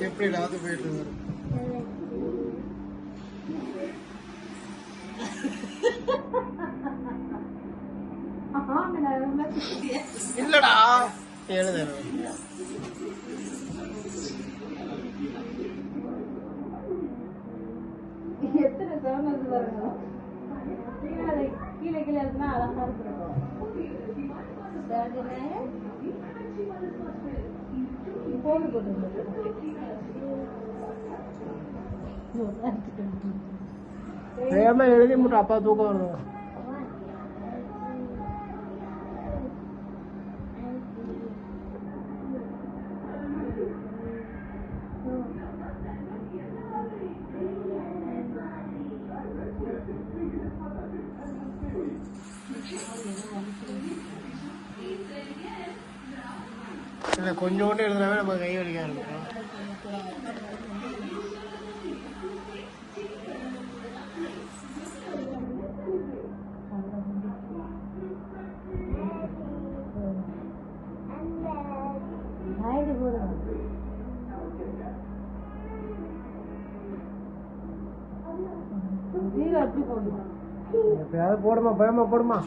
எப்படிடா அது போயிட்டு வரும் இல்லடா எழுத எத்தனை சவுண்ட் வந்து பாருங்க. கீழே கீழே இருக்குன்னா அழகா இருக்கும். போடு போட்டு வேகமா எழுதி மட்டும் அப்பா தூக்கம் வரும். இல்லை கொஞ்சோண்டு எழுதுனாவே நம்ம கை வலிக்க ஆரம்பிக்கும். எப்பயாவது போடுமா பயமா போடுமா.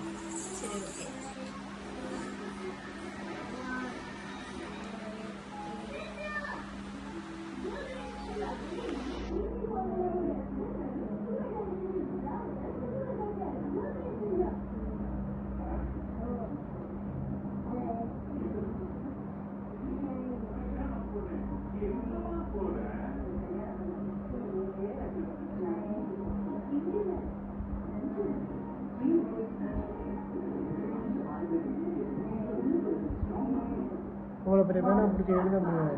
அவ்வளோ பெரிய பேனா பிடிச்சி எழுத முடியாது.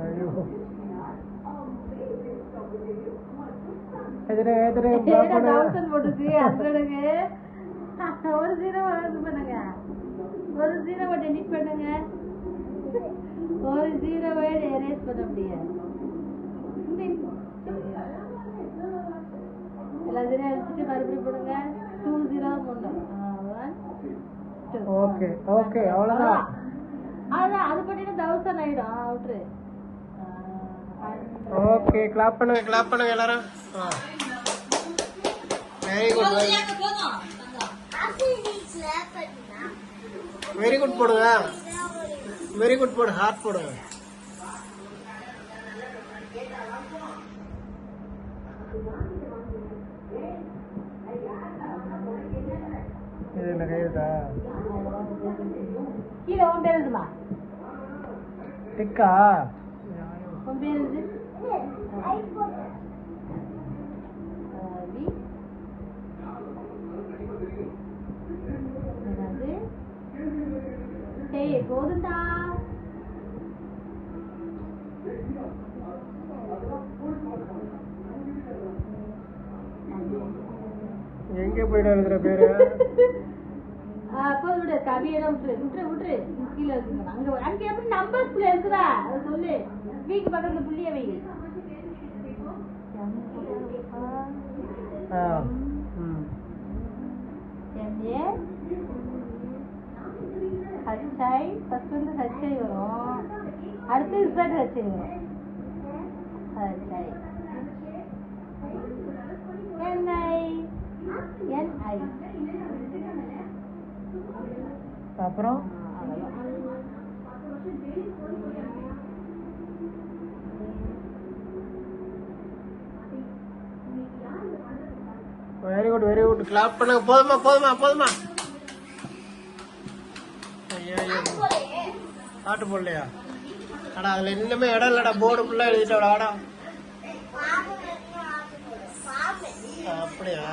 ஐயோ போட்டுச்சு அதுக்கு ஒரு ஜீரோ பண்ணுங்க. ஒரு ஜீரோ டெலிட் பண்ணுங்க. ஒரு ஜீரோவை எரேஸ் பண்ண முடியாது. எல்லா ஜீரோ அடிச்சுட்டு மறுபடியும் போடுங்க. 2 0 போடணும். ஓகே ஓகே அவ்வளோதான். அதான் அது பண்ணிட்டு 1000 ஆயிடும். அவுட்ரு. ஓகே கிளாப் பண்ணுங்க எல்லாரும். வெரி குட் வெரி குட் போடுங்க. வெரி குட் போடு. ஹார்ட் போடுங்க. இது என்ன கைதா கீழே உன் பேர் எழுதுமா. டிக்கா உன் பேர் எழுது. போதுண்டா. எங்க போயிட்டு எழுதுற பேரு. போது விடு. கவியெல்லாம் விட்டுரு. கீழே இருக்குங்க. அங்க எப்படி நம்பர்ஸ்ல இருக்குதா அதை சொல்லு. வீக்கு பக்கத்துல புள்ளிய வை. ஹச்ஐ ஃபர்ஸ்ட் வந்து ஹச்ஐ வரும். அடுத்து இசட் ஹச்ஐ வரும். ஹச்ஐ என்ஐ என்ஐ அப்புறம் வெரி குட் கிளாப் பண்ணுங்க. போதுமா. பாட்டு போடலையா? அடா அதுல இன்னுமே இடம் இல்லடா. போர்டு ஃபுல்லா எழுதிட்டா. அப்படியா?